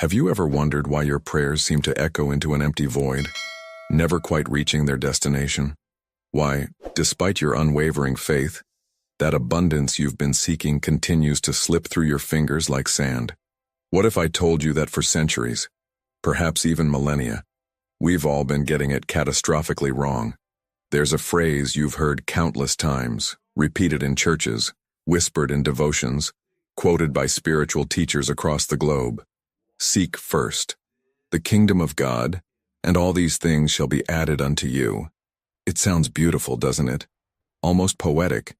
Have you ever wondered why your prayers seem to echo into an empty void, never quite reaching their destination? Why, despite your unwavering faith, that abundance you've been seeking continues to slip through your fingers like sand? What if I told you that for centuries, perhaps even millennia, we've all been getting it catastrophically wrong? There's a phrase you've heard countless times, repeated in churches, whispered in devotions, quoted by spiritual teachers across the globe. Seek first the kingdom of God, and all these things shall be added unto you. It sounds beautiful, doesn't it? Almost poetic.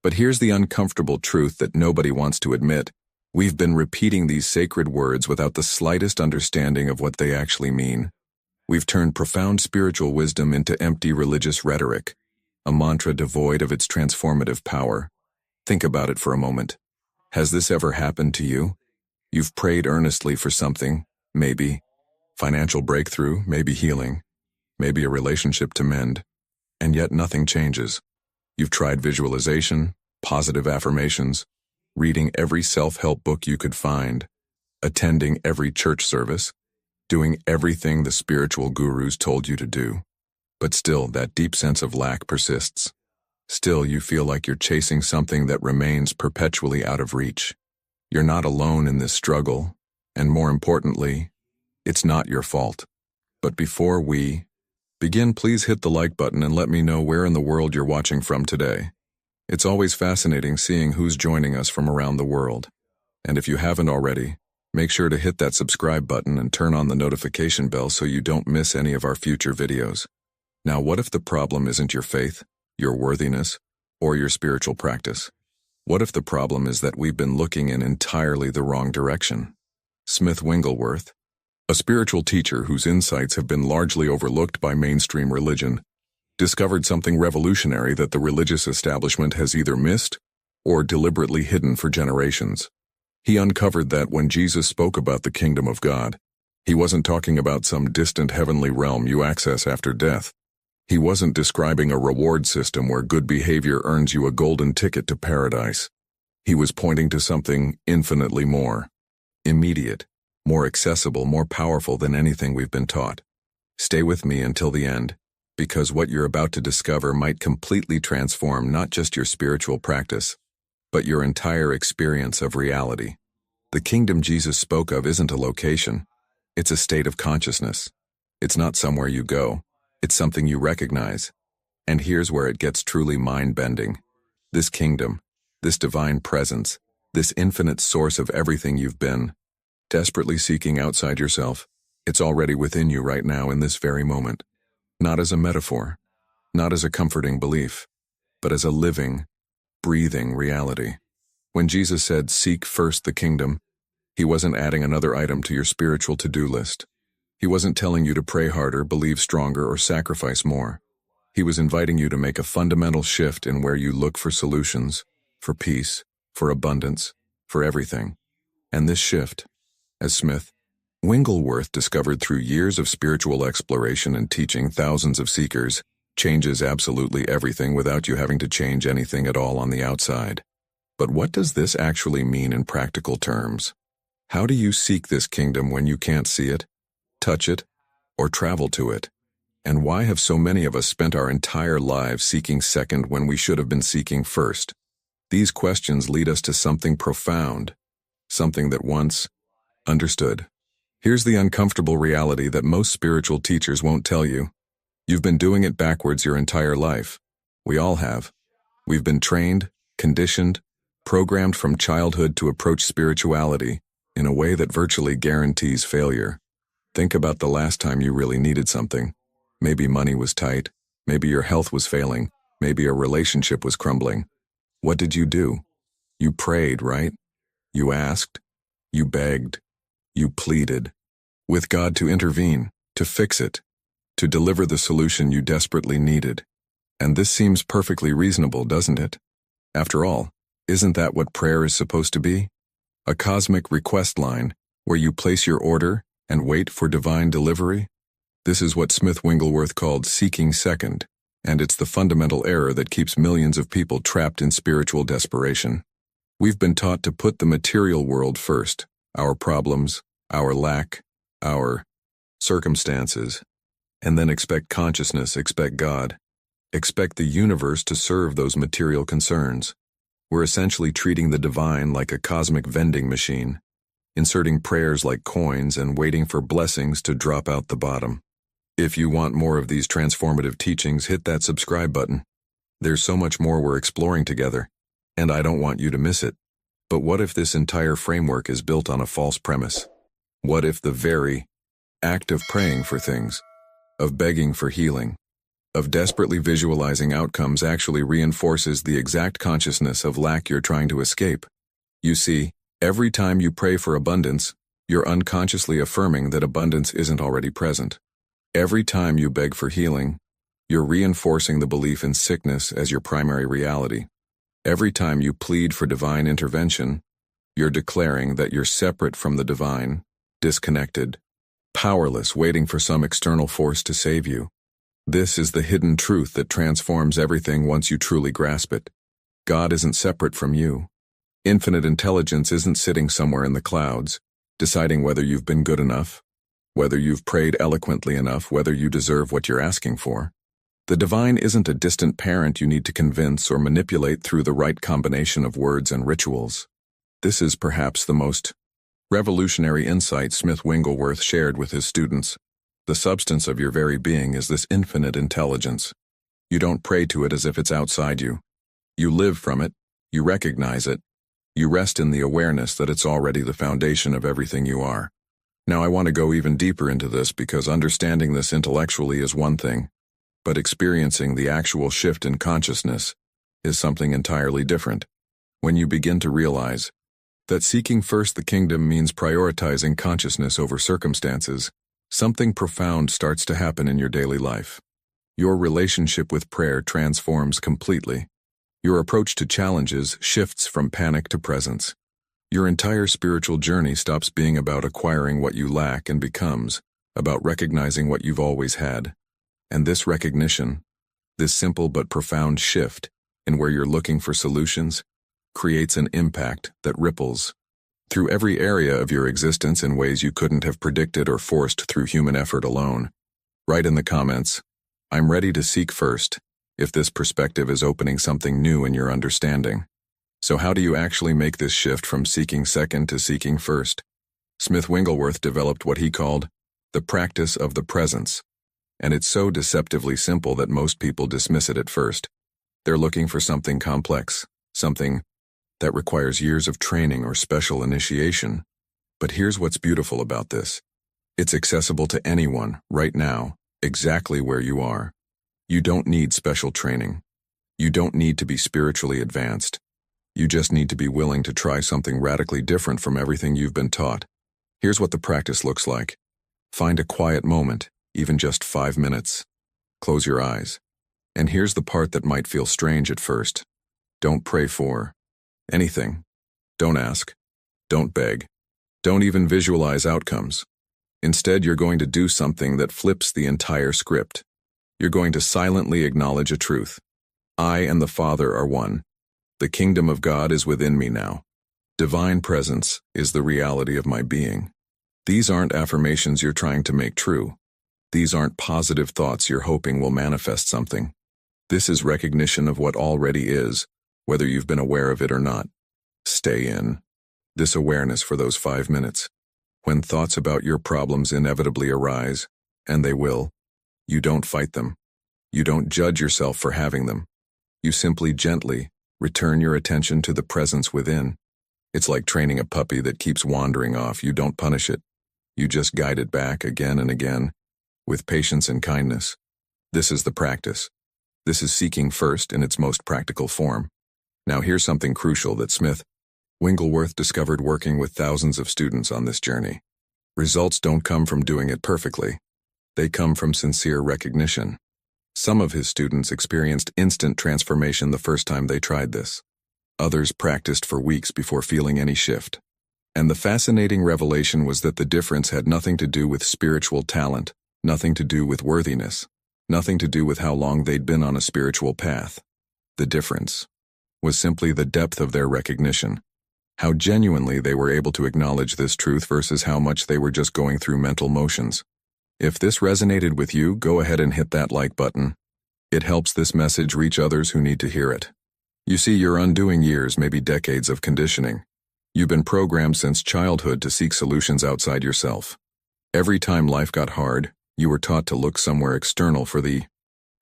But here's the uncomfortable truth that nobody wants to admit. We've been repeating these sacred words without the slightest understanding of what they actually mean. We've turned profound spiritual wisdom into empty religious rhetoric, a mantra devoid of its transformative power. Think about it for a moment. Has this ever happened to you? You've prayed earnestly for something, maybe financial breakthrough, maybe healing, maybe a relationship to mend, and yet nothing changes. You've tried visualization, positive affirmations, reading every self-help book you could find, attending every church service, doing everything the spiritual gurus told you to do. But still, that deep sense of lack persists. Still, you feel like you're chasing something that remains perpetually out of reach. You're not alone in this struggle, and more importantly, it's not your fault. But before we begin, please hit the like button and let me know where in the world you're watching from today. It's always fascinating seeing who's joining us from around the world. And if you haven't already, make sure to hit that subscribe button and turn on the notification bell so you don't miss any of our future videos. Now, what if the problem isn't your faith, your worthiness, or your spiritual practice? What if the problem is that we've been looking in entirely the wrong direction? Smith Wigglesworth, a spiritual teacher whose insights have been largely overlooked by mainstream religion, discovered something revolutionary that the religious establishment has either missed or deliberately hidden for generations. He uncovered that when Jesus spoke about the kingdom of God, he wasn't talking about some distant heavenly realm you access after death. He wasn't describing a reward system where good behavior earns you a golden ticket to paradise. He was pointing to something infinitely more immediate, more accessible, more powerful than anything we've been taught. Stay with me until the end, because what you're about to discover might completely transform not just your spiritual practice, but your entire experience of reality. The kingdom Jesus spoke of isn't a location. It's a state of consciousness. It's not somewhere you go. It's something you recognize. And here's where it gets truly mind-bending. This kingdom, this divine presence, this infinite source of everything you've been desperately seeking outside yourself, it's already within you right now in this very moment. Not as a metaphor, not as a comforting belief, but as a living, breathing reality. When Jesus said, "Seek first the kingdom," he wasn't adding another item to your spiritual to-do list. He wasn't telling you to pray harder, believe stronger, or sacrifice more. He was inviting you to make a fundamental shift in where you look for solutions, for peace, for abundance, for everything. And this shift, as Smith Wigglesworth discovered through years of spiritual exploration and teaching thousands of seekers, changes absolutely everything without you having to change anything at all on the outside. But what does this actually mean in practical terms? How do you seek this kingdom when you can't see it, touch it, or travel to it? And why have so many of us spent our entire lives seeking second when we should have been seeking first? These questions lead us to something profound, something that once understood. Here's the uncomfortable reality that most spiritual teachers won't tell you. You've been doing it backwards your entire life. We all have. We've been trained, conditioned, programmed from childhood to approach spirituality in a way that virtually guarantees failure. Think about the last time you really needed something. Maybe money was tight, maybe your health was failing, maybe a relationship was crumbling. What did you do? You prayed, right? You asked, you begged, you pleaded with God to intervene, to fix it, to deliver the solution you desperately needed. And this seems perfectly reasonable, doesn't it? After all, isn't that what prayer is supposed to be? A cosmic request line where you place your order and wait for divine delivery? This is what Smith Wigglesworth called seeking second, and it's the fundamental error that keeps millions of people trapped in spiritual desperation. We've been taught to put the material world first, our problems, our lack, our circumstances, and then expect consciousness, expect God, expect the universe to serve those material concerns. We're essentially treating the divine like a cosmic vending machine, inserting prayers like coins and waiting for blessings to drop out the bottom. If you want more of these transformative teachings, hit that subscribe button. There's so much more we're exploring together, and I don't want you to miss it. But what if this entire framework is built on a false premise? What if the very act of praying for things, of begging for healing, of desperately visualizing outcomes actually reinforces the exact consciousness of lack you're trying to escape? You see, every time you pray for abundance, you're unconsciously affirming that abundance isn't already present. Every time you beg for healing, you're reinforcing the belief in sickness as your primary reality. Every time you plead for divine intervention, you're declaring that you're separate from the divine, disconnected, powerless, waiting for some external force to save you. This is the hidden truth that transforms everything once you truly grasp it. God isn't separate from you. Infinite intelligence isn't sitting somewhere in the clouds, deciding whether you've been good enough, whether you've prayed eloquently enough, whether you deserve what you're asking for. The divine isn't a distant parent you need to convince or manipulate through the right combination of words and rituals. This is perhaps the most revolutionary insight Smith Wigglesworth shared with his students. The substance of your very being is this infinite intelligence. You don't pray to it as if it's outside you. You live from it, you recognize it, you rest in the awareness that it's already the foundation of everything you are. Now I want to go even deeper into this because understanding this intellectually is one thing, but experiencing the actual shift in consciousness is something entirely different. When you begin to realize that seeking first the kingdom means prioritizing consciousness over circumstances, something profound starts to happen in your daily life. Your relationship with prayer transforms completely. Your approach to challenges shifts from panic to presence. Your entire spiritual journey stops being about acquiring what you lack and becomes about recognizing what you've always had. And this recognition, this simple but profound shift in where you're looking for solutions, creates an impact that ripples through every area of your existence in ways you couldn't have predicted or forced through human effort alone. Write in the comments, "I'm ready to seek first," if this perspective is opening something new in your understanding. So how do you actually make this shift from seeking second to seeking first? Smith Wigglesworth developed what he called the practice of the presence. And it's so deceptively simple that most people dismiss it at first. They're looking for something complex, something that requires years of training or special initiation. But here's what's beautiful about this. It's accessible to anyone, right now, exactly where you are. You don't need special training. You don't need to be spiritually advanced. You just need to be willing to try something radically different from everything you've been taught. Here's what the practice looks like. Find a quiet moment, even just 5 minutes. Close your eyes. And here's the part that might feel strange at first. Don't pray for anything. Don't ask. Don't beg. Don't even visualize outcomes. Instead, you're going to do something that flips the entire script. You're going to silently acknowledge a truth. I and the Father are one. The kingdom of God is within me now. Divine presence is the reality of my being. These aren't affirmations you're trying to make true. These aren't positive thoughts you're hoping will manifest something. This is recognition of what already is, whether you've been aware of it or not. Stay in this awareness for those 5 minutes. When thoughts about your problems inevitably arise, and they will, you don't fight them. You don't judge yourself for having them. You simply gently return your attention to the presence within. It's like training a puppy that keeps wandering off. You don't punish it. You just guide it back again and again, with patience and kindness. This is the practice. This is seeking first in its most practical form. Now here's something crucial that Smith Wigglesworth discovered working with thousands of students on this journey. Results don't come from doing it perfectly. They come from sincere recognition. Some of his students experienced instant transformation the first time they tried this. Others practiced for weeks before feeling any shift. And the fascinating revelation was that the difference had nothing to do with spiritual talent, nothing to do with worthiness, nothing to do with how long they'd been on a spiritual path. The difference was simply the depth of their recognition. how genuinely they were able to acknowledge this truth versus how much they were just going through mental motions. If this resonated with you, go ahead and hit that like button. It helps this message reach others who need to hear it. You see, you're undoing years, maybe decades of conditioning. You've been programmed since childhood to seek solutions outside yourself. Every time life got hard, you were taught to look somewhere external for the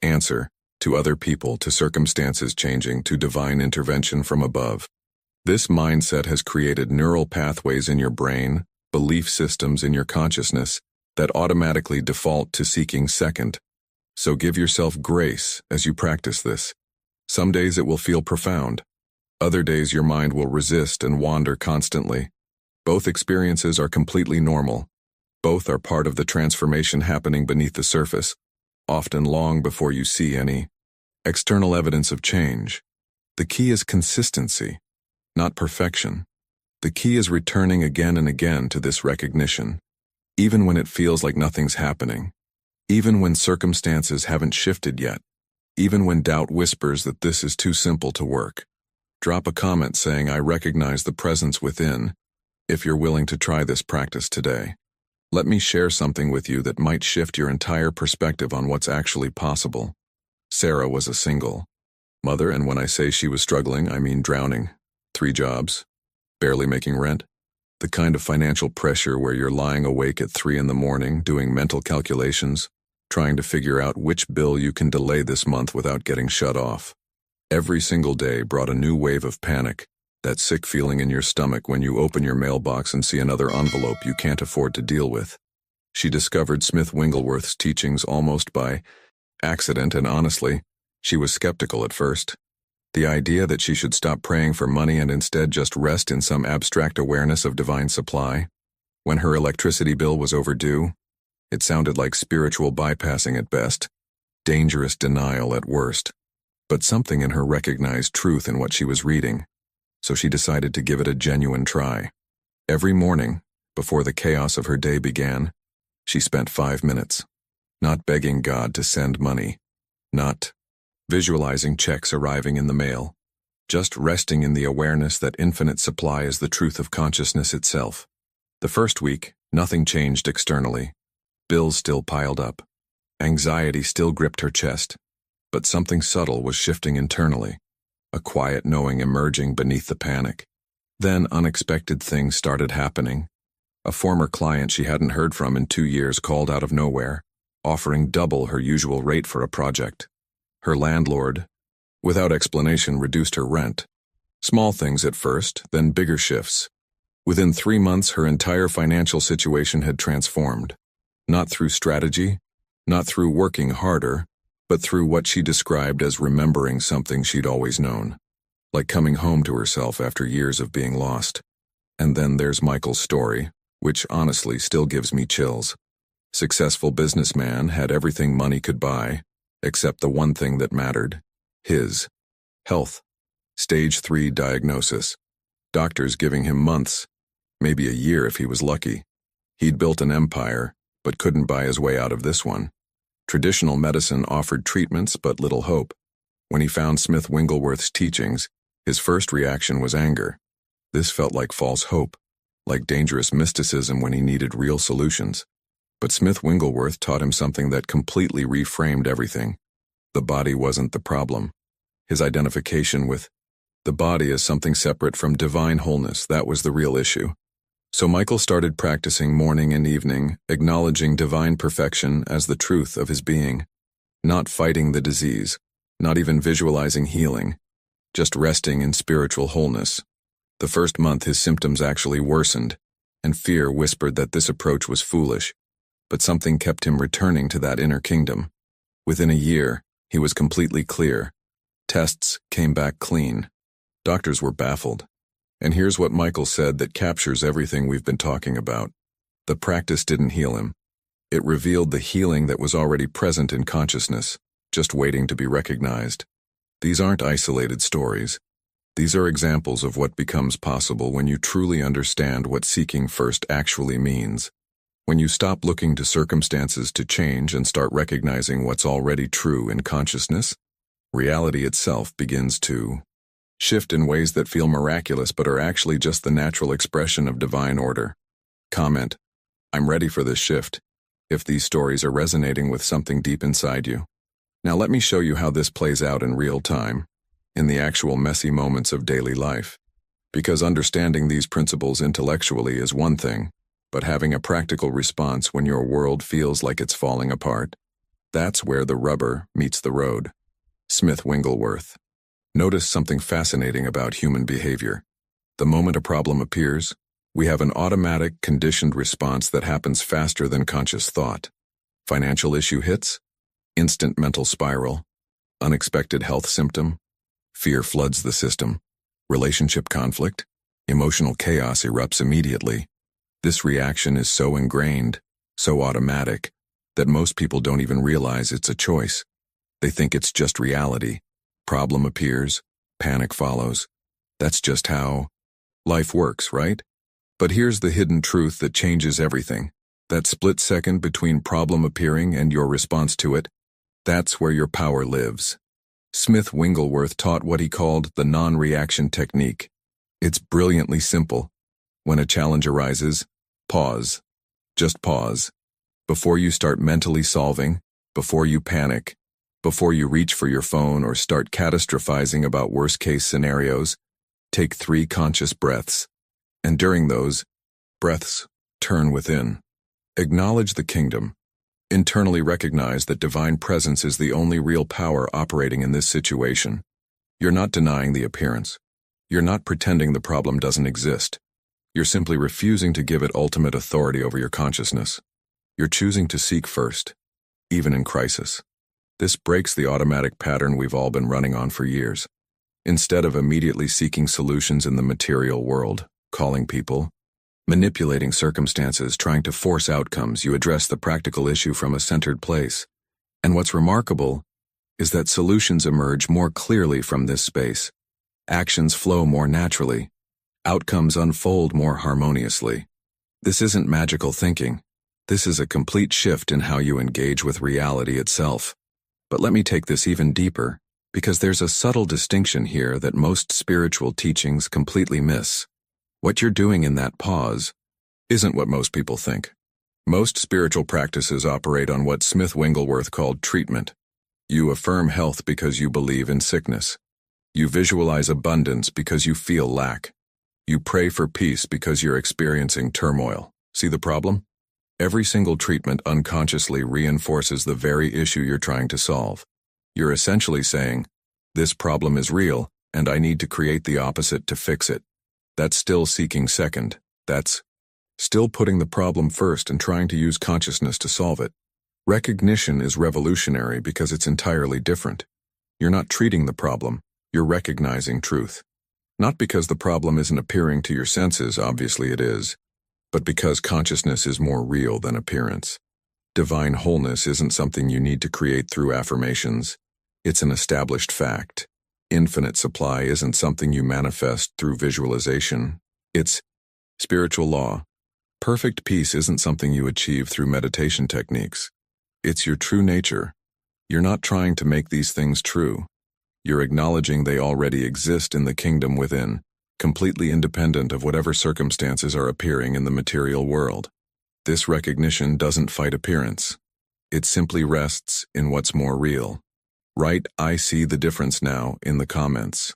answer, to other people, to circumstances changing, to divine intervention from above. This mindset has created neural pathways in your brain, belief systems in your consciousness, that automatically default to seeking second. So give yourself grace as you practice this. Some days it will feel profound. Other days your mind will resist and wander constantly. Both experiences are completely normal. Both are part of the transformation happening beneath the surface, often long before you see any external evidence of change. The key is consistency, not perfection. The key is returning again and again to this recognition, even when it feels like nothing's happening, even when circumstances haven't shifted yet, even when doubt whispers that this is too simple to work. Drop a comment saying, "I recognize the presence within," if you're willing to try this practice today. Let me share something with you that might shift your entire perspective on what's actually possible. Sarah was a single mother, and when I say she was struggling, I mean drowning. 3 jobs, barely making rent. The kind of financial pressure where you're lying awake at 3 in the morning doing mental calculations, trying to figure out which bill you can delay this month without getting shut off. Every single day brought a new wave of panic, that sick feeling in your stomach when you open your mailbox and see another envelope you can't afford to deal with. She discovered Smith Wigglesworth's teachings almost by accident, and honestly, she was skeptical at first. The idea that she should stop praying for money and instead just rest in some abstract awareness of divine supply. When her electricity bill was overdue, it sounded like spiritual bypassing at best, dangerous denial at worst. But something in her recognized truth in what she was reading, so she decided to give it a genuine try. Every morning, before the chaos of her day began, she spent 5 minutes, not begging God to send money, not visualizing checks arriving in the mail, just resting in the awareness that infinite supply is the truth of consciousness itself. The first week, nothing changed externally. Bills still piled up. Anxiety still gripped her chest. But something subtle was shifting internally, a quiet knowing emerging beneath the panic. Then unexpected things started happening. A former client she hadn't heard from in 2 years called out of nowhere, offering double her usual rate for a project. Her landlord, without explanation, reduced her rent. Small things at first, then bigger shifts. Within 3 months, her entire financial situation had transformed. Not through strategy, not through working harder, but through what she described as remembering something she'd always known, like coming home to herself after years of being lost. And then there's Michael's story, which honestly still gives me chills. Successful businessman, had everything money could buy, except the one thing that mattered: his health. Stage 3 diagnosis. Doctors giving him months, maybe a year if he was lucky. He'd built an empire, but couldn't buy his way out of this one. Traditional medicine offered treatments but little hope. When he found Smith Wigglesworth's teachings, his first reaction was anger. This felt like false hope, like dangerous mysticism when he needed real solutions. But Smith Wigglesworth taught him something that completely reframed everything. The body wasn't the problem. His identification with the body as something separate from divine wholeness, that was the real issue. So Michael started practicing morning and evening, acknowledging divine perfection as the truth of his being, not fighting the disease, not even visualizing healing, just resting in spiritual wholeness. The first month his symptoms actually worsened, and fear whispered that this approach was foolish, but something kept him returning to that inner kingdom. Within a year, he was completely clear. Tests came back clean. Doctors were baffled. And here's what Michael said that captures everything we've been talking about. The practice didn't heal him. It revealed the healing that was already present in consciousness, just waiting to be recognized. These aren't isolated stories. These are examples of what becomes possible when you truly understand what seeking first actually means. When you stop looking to circumstances to change and start recognizing what's already true in consciousness, reality itself begins to Shift in ways that feel miraculous but are actually just the natural expression of divine order. Comment: I'm ready for this shift, if these stories are resonating with something deep inside you. Now let me show you how this plays out in real time, in the actual messy moments of daily life. Because understanding these principles intellectually is one thing, but having a practical response when your world feels like it's falling apart, that's where the rubber meets the road. Smith Wigglesworth. Notice something fascinating about human behavior. The moment a problem appears, we have an automatic, conditioned response that happens faster than conscious thought. Financial issue hits, instant mental spiral. Unexpected health symptom, fear floods the system. Relationship conflict, emotional chaos erupts immediately. This reaction is so ingrained, so automatic, that most people don't even realize it's a choice. They think it's just reality. Problem appears, panic follows. That's just how life works, right? But here's the hidden truth that changes everything. That split second between problem appearing and your response to it, that's where your power lives. Smith Wigglesworth taught what he called the non-reaction technique. It's brilliantly simple. When a challenge arises, pause. Just pause. Before you start mentally solving, before you panic, before you reach for your phone or start catastrophizing about worst-case scenarios, take 3 conscious breaths. And during those breaths, turn within. Acknowledge the kingdom. Internally recognize that divine presence is the only real power operating in this situation. You're not denying the appearance. You're not pretending the problem doesn't exist. You're simply refusing to give it ultimate authority over your consciousness. You're choosing to seek first, even in crisis. This breaks the automatic pattern we've all been running on for years. Instead of immediately seeking solutions in the material world, calling people, manipulating circumstances, trying to force outcomes, you address the practical issue from a centered place. And what's remarkable is that solutions emerge more clearly from this space. Actions flow more naturally. Outcomes unfold more harmoniously. This isn't magical thinking. This is a complete shift in how you engage with reality itself. But let me take this even deeper, because there's a subtle distinction here that most spiritual teachings completely miss. What you're doing in that pause isn't what most people think. Most spiritual practices operate on what Smith Wigglesworth called treatment. You affirm health because you believe in sickness. You visualize abundance because you feel lack. You pray for peace because you're experiencing turmoil. See the problem? Every single treatment unconsciously reinforces the very issue you're trying to solve. You're essentially saying, this problem is real, and I need to create the opposite to fix it. That's still seeking second. That's still putting the problem first and trying to use consciousness to solve it. Recognition is revolutionary because it's entirely different. You're not treating the problem, you're recognizing truth. Not because the problem isn't appearing to your senses, obviously it is, but because consciousness is more real than appearance. Divine wholeness isn't something you need to create through affirmations. It's an established fact. Infinite supply isn't something you manifest through visualization. It's spiritual law. Perfect peace isn't something you achieve through meditation techniques. It's your true nature. You're not trying to make these things true. You're acknowledging they already exist in the kingdom within, completely independent of whatever circumstances are appearing in the material world. This recognition doesn't fight appearance. It simply rests in what's more real. Write "I see the difference now" in the comments.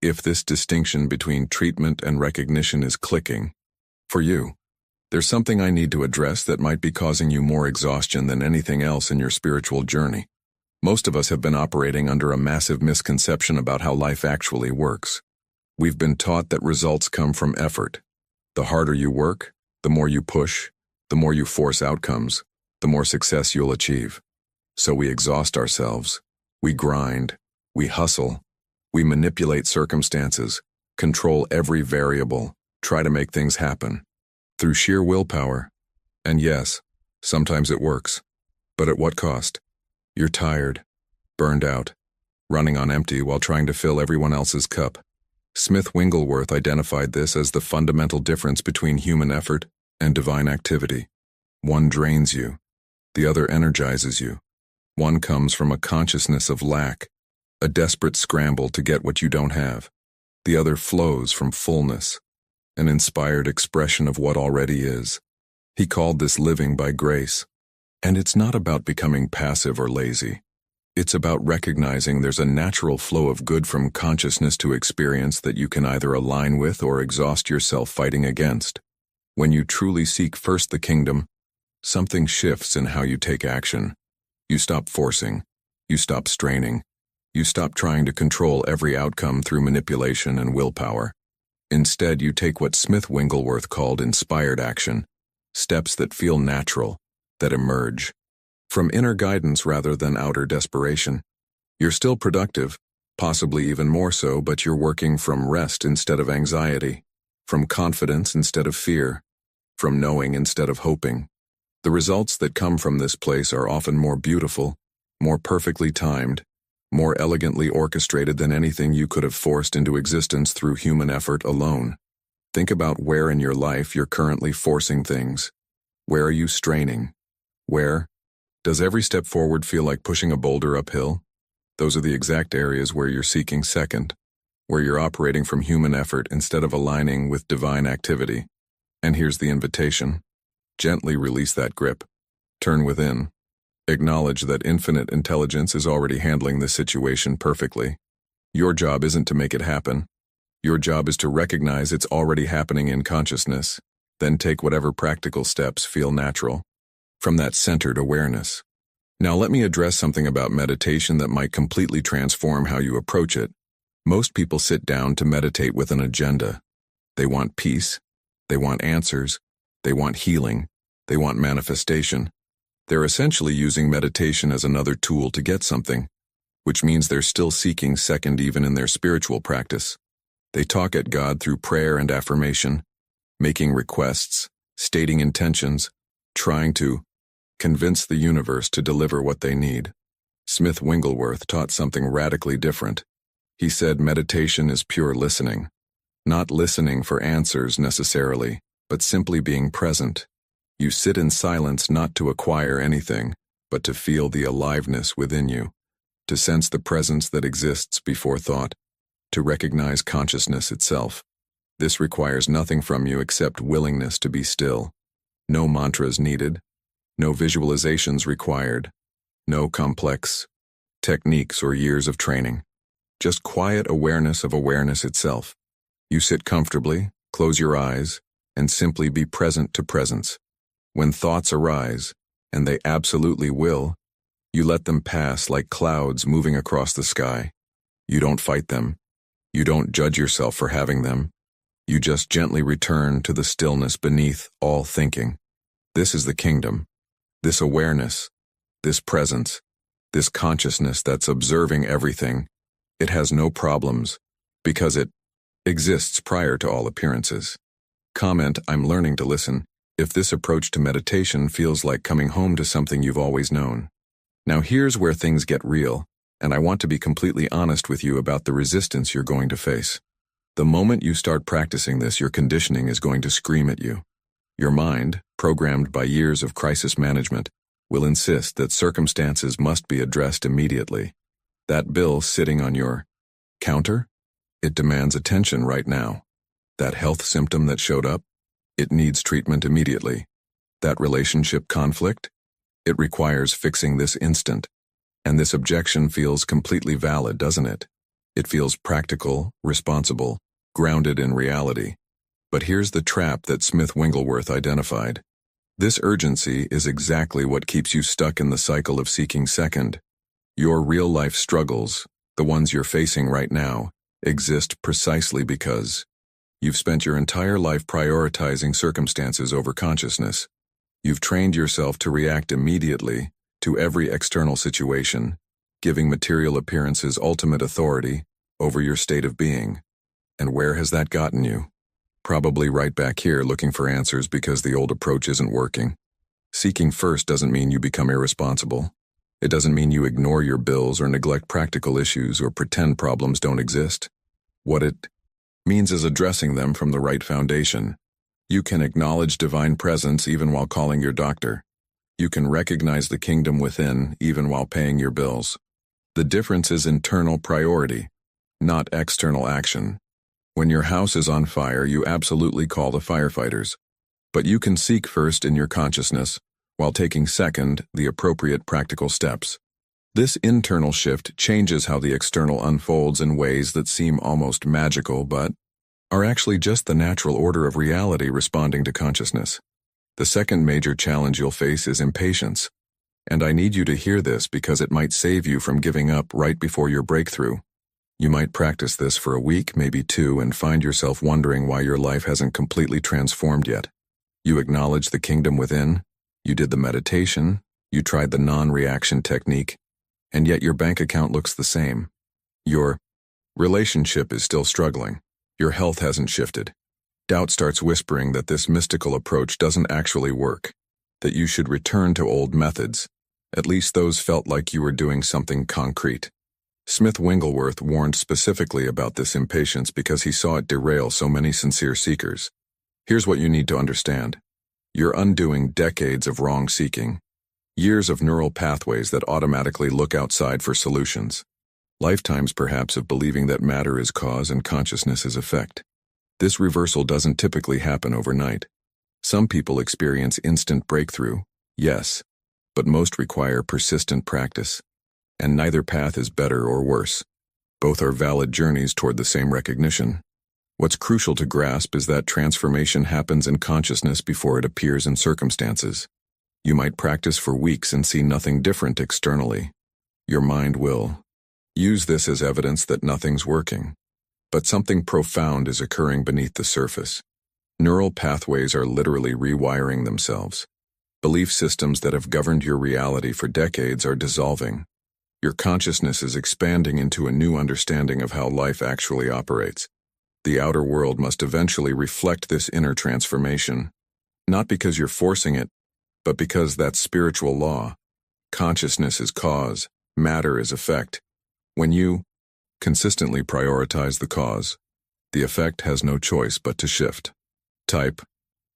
If this distinction between treatment and recognition is clicking for you, there's something I need to address that might be causing you more exhaustion than anything else in your spiritual journey. Most of us have been operating under a massive misconception about how life actually works. We've been taught that results come from effort. The harder you work, the more you push, the more you force outcomes, the more success you'll achieve. So we exhaust ourselves. We grind. We hustle. We manipulate circumstances, control every variable, try to make things happen. Through sheer willpower. And yes, sometimes it works. But at what cost? You're tired, burned out, running on empty while trying to fill everyone else's cup. Smith Wigglesworth identified this as the fundamental difference between human effort and divine activity. One drains you, the other energizes you. One comes from a consciousness of lack, a desperate scramble to get what you don't have. The other flows from fullness, an inspired expression of what already is. He called this living by grace. And it's not about becoming passive or lazy. It's about recognizing there's a natural flow of good from consciousness to experience that you can either align with or exhaust yourself fighting against. When you truly seek first the kingdom, something shifts in how you take action. You stop forcing. You stop straining. You stop trying to control every outcome through manipulation and willpower. Instead, you take what Smith Wigglesworth called inspired action, steps that feel natural, that emerge from inner guidance rather than outer desperation. You're still productive, possibly even more so, but you're working from rest instead of anxiety, from confidence instead of fear, from knowing instead of hoping. The results that come from this place are often more beautiful, more perfectly timed, more elegantly orchestrated than anything you could have forced into existence through human effort alone. Think about where in your life you're currently forcing things. Where are you straining? Where? Does every step forward feel like pushing a boulder uphill? Those are the exact areas where you're seeking second, where you're operating from human effort instead of aligning with divine activity. And here's the invitation. Gently release that grip. Turn within. Acknowledge that infinite intelligence is already handling this situation perfectly. Your job isn't to make it happen. Your job is to recognize it's already happening in consciousness, then take whatever practical steps feel natural from that centered awareness. Now let me address something about meditation that might completely transform how you approach it. Most people sit down to meditate with an agenda. They want peace. They want answers. They want healing. They want manifestation. They're essentially using meditation as another tool to get something, which means they're still seeking second even in their spiritual practice. They talk at God through prayer and affirmation, making requests, stating intentions, trying to convince the universe to deliver what they need. Smith Wigglesworth taught something radically different. He said meditation is pure listening, not listening for answers necessarily, but simply being present. You sit in silence not to acquire anything, but to feel the aliveness within you, to sense the presence that exists before thought, to recognize consciousness itself. This requires nothing from you except willingness to be still. No mantras needed, no visualizations required, no complex techniques or years of training. Just quiet awareness of awareness itself. You sit comfortably, close your eyes, and simply be present to presence. When thoughts arise, and they absolutely will, you let them pass like clouds moving across the sky. You don't fight them. You don't judge yourself for having them. You just gently return to the stillness beneath all thinking. This is the kingdom. This awareness, this presence, this consciousness that's observing everything. It has no problems, because it exists prior to all appearances. Comment, I'm learning to listen, if this approach to meditation feels like coming home to something you've always known. Now here's where things get real, and I want to be completely honest with you about the resistance you're going to face. The moment you start practicing this, your conditioning is going to scream at you. Your mind, programmed by years of crisis management, will insist that circumstances must be addressed immediately. That bill sitting on your counter? It demands attention right now. That health symptom that showed up? It needs treatment immediately. That relationship conflict? It requires fixing this instant. And this objection feels completely valid, doesn't it? It feels practical, responsible, grounded in reality. But here's the trap that Smith Wigglesworth identified. This urgency is exactly what keeps you stuck in the cycle of seeking second. Your real-life struggles, the ones you're facing right now, exist precisely because you've spent your entire life prioritizing circumstances over consciousness. You've trained yourself to react immediately to every external situation, giving material appearances ultimate authority over your state of being. And where has that gotten you? Probably right back here looking for answers because the old approach isn't working. Seeking first doesn't mean you become irresponsible. It doesn't mean you ignore your bills or neglect practical issues or pretend problems don't exist. What it means is addressing them from the right foundation. You can acknowledge divine presence even while calling your doctor. You can recognize the kingdom within even while paying your bills. The difference is internal priority, not external action. When your house is on fire, you absolutely call the firefighters. But you can seek first in your consciousness, while taking second the appropriate practical steps. This internal shift changes how the external unfolds in ways that seem almost magical but are actually just the natural order of reality responding to consciousness. The second major challenge you'll face is impatience. And I need you to hear this because it might save you from giving up right before your breakthrough. You might practice this for a week, maybe 2, and find yourself wondering why your life hasn't completely transformed yet. You acknowledge the kingdom within, you did the meditation, you tried the non-reaction technique, and yet your bank account looks the same. Your relationship is still struggling. Your health hasn't shifted. Doubt starts whispering that this mystical approach doesn't actually work, that you should return to old methods. At least those felt like you were doing something concrete. Smith Wigglesworth warned specifically about this impatience because he saw it derail so many sincere seekers. Here's what you need to understand. You're undoing decades of wrong seeking, years of neural pathways that automatically look outside for solutions, lifetimes perhaps of believing that matter is cause and consciousness is effect. This reversal doesn't typically happen overnight. Some people experience instant breakthrough, yes, but most require persistent practice. And neither path is better or worse. Both are valid journeys toward the same recognition. What's crucial to grasp is that transformation happens in consciousness before it appears in circumstances. You might practice for weeks and see nothing different externally. Your mind will use this as evidence that nothing's working. But something profound is occurring beneath the surface. Neural pathways are literally rewiring themselves. Belief systems that have governed your reality for decades are dissolving. Your consciousness is expanding into a new understanding of how life actually operates. The outer world must eventually reflect this inner transformation, not because you're forcing it, but because that's spiritual law. Consciousness is cause, matter is effect. When you consistently prioritize the cause, the effect has no choice but to shift. Type,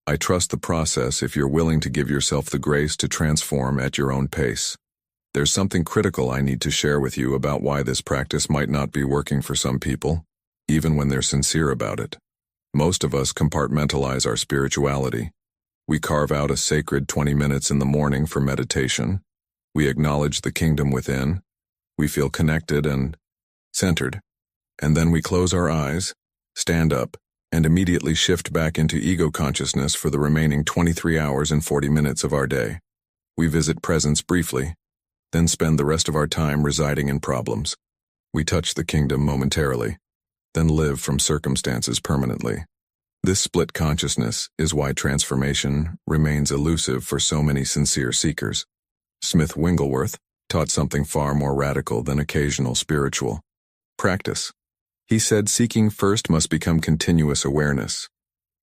I trust the process if you're willing to give yourself the grace to transform at your own pace. There's something critical I need to share with you about why this practice might not be working for some people, even when they're sincere about it. Most of us compartmentalize our spirituality. We carve out a sacred 20 minutes in the morning for meditation. We acknowledge the kingdom within. We feel connected and centered. And then we close our eyes, stand up, and immediately shift back into ego consciousness for the remaining 23 hours and 40 minutes of our day. We visit presence briefly, then spend the rest of our time residing in problems. We touch the kingdom momentarily, then live from circumstances permanently. This split consciousness is why transformation remains elusive for so many sincere seekers. Smith Wigglesworth taught something far more radical than occasional spiritual practice. He said seeking first must become continuous awareness,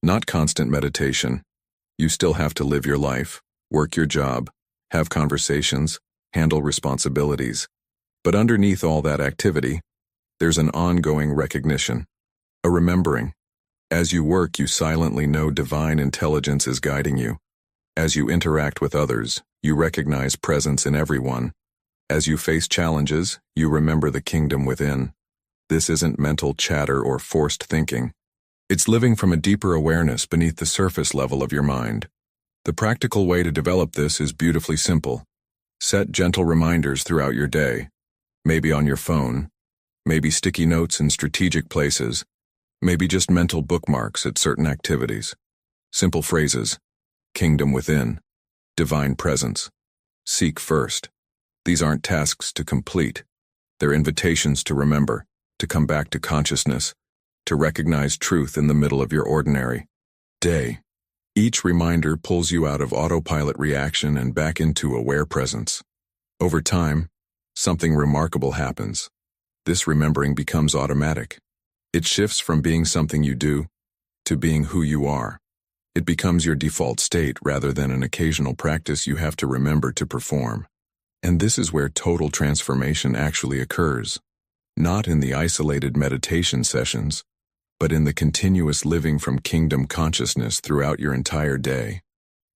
not constant meditation. You still have to live your life, work your job, have conversations, handle responsibilities. But underneath all that activity, there's an ongoing recognition, a remembering. As you work, you silently know divine intelligence is guiding you. As you interact with others, you recognize presence in everyone. As you face challenges, you remember the kingdom within. This isn't mental chatter or forced thinking. It's living from a deeper awareness beneath the surface level of your mind. The practical way to develop this is beautifully simple. Set gentle reminders throughout your day, maybe on your phone, maybe sticky notes in strategic places, maybe just mental bookmarks at certain activities. Simple phrases: kingdom within, divine presence, seek first. These aren't tasks to complete. They're invitations to remember, to come back to consciousness, to recognize truth in the middle of your ordinary day. Each reminder pulls you out of autopilot reaction and back into aware presence. Over time, something remarkable happens. This remembering becomes automatic. It shifts from being something you do to being who you are. It becomes your default state rather than an occasional practice you have to remember to perform. And this is where total transformation actually occurs. Not in the isolated meditation sessions, but in the continuous living from kingdom consciousness throughout your entire day.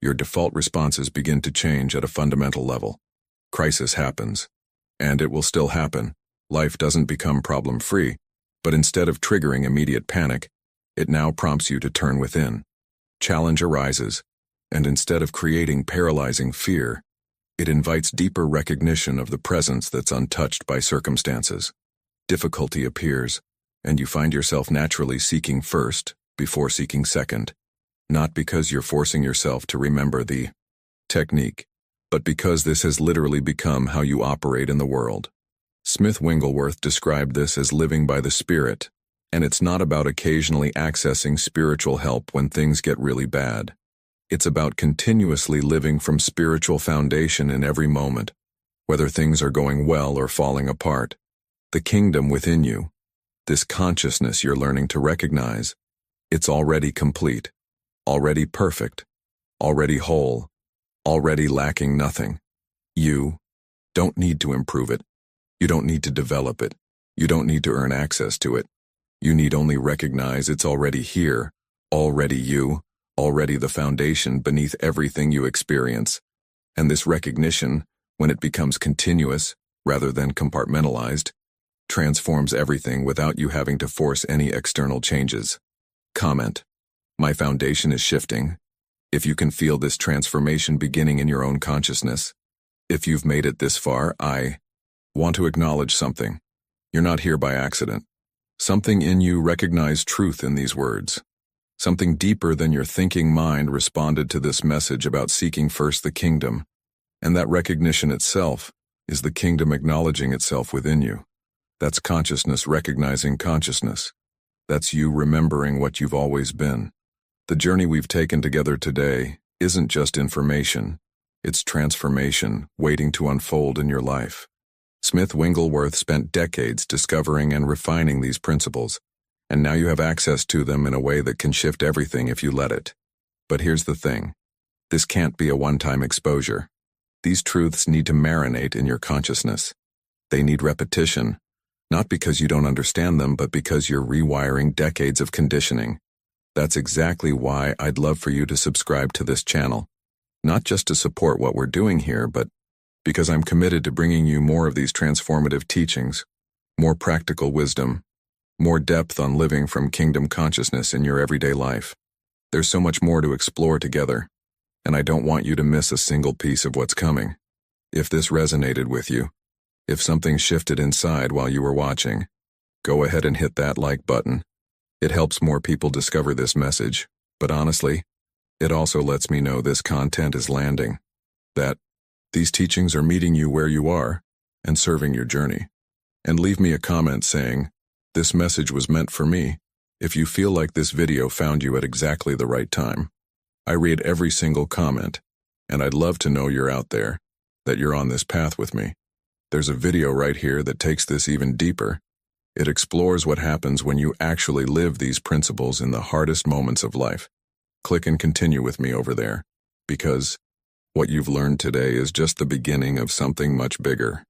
Your default responses begin to change at a fundamental level. Crisis happens, and it will still happen. Life doesn't become problem-free, But instead of triggering immediate panic, it now prompts you to turn within. Challenge arises, and instead of creating paralyzing fear, it invites deeper recognition of the presence that's untouched by circumstances. Difficulty appears, and you find yourself naturally seeking first before seeking second, not because you're forcing yourself to remember the technique, but because this has literally become how you operate in the world. Smith Wigglesworth described this as living by the Spirit, and it's not about occasionally accessing spiritual help when things get really bad. It's about continuously living from spiritual foundation in every moment, whether things are going well or falling apart. The kingdom within you, this consciousness you're learning to recognize, it's already complete, already perfect, already whole, already lacking nothing. You don't need to improve it. You don't need to develop it. You don't need to earn access to it. You need only recognize it's already here, already you, already the foundation beneath everything you experience. And this recognition, when it becomes continuous, rather than compartmentalized, transforms everything without you having to force any external changes. Comment. My foundation is shifting. If you can feel this transformation beginning in your own consciousness, if you've made it this far, I want to acknowledge something. You're not here by accident. Something in you recognized truth in these words. Something deeper than your thinking mind responded to this message about seeking first the kingdom, and that recognition itself is the kingdom acknowledging itself within you. That's consciousness recognizing consciousness. That's you remembering what you've always been. The journey we've taken together today isn't just information, it's transformation waiting to unfold in your life. Smith Wigglesworth spent decades discovering and refining these principles, and now you have access to them in a way that can shift everything if you let it. But here's the thing. This can't be a one-time exposure. These truths need to marinate in your consciousness. They need repetition, not because you don't understand them, but because you're rewiring decades of conditioning. That's exactly why I'd love for you to subscribe to this channel. Not just to support what we're doing here, but because I'm committed to bringing you more of these transformative teachings, more practical wisdom, more depth on living from kingdom consciousness in your everyday life. There's so much more to explore together, and I don't want you to miss a single piece of what's coming. If this resonated with you, if something shifted inside while you were watching, go ahead and hit that like button. It helps more people discover this message, but honestly, it also lets me know this content is landing, that these teachings are meeting you where you are and serving your journey. And leave me a comment saying, this message was meant for me, if you feel like this video found you at exactly the right time. I read every single comment, and I'd love to know you're out there, that you're on this path with me. There's a video right here that takes this even deeper. It explores what happens when you actually live these principles in the hardest moments of life. Click and continue with me over there, because what you've learned today is just the beginning of something much bigger.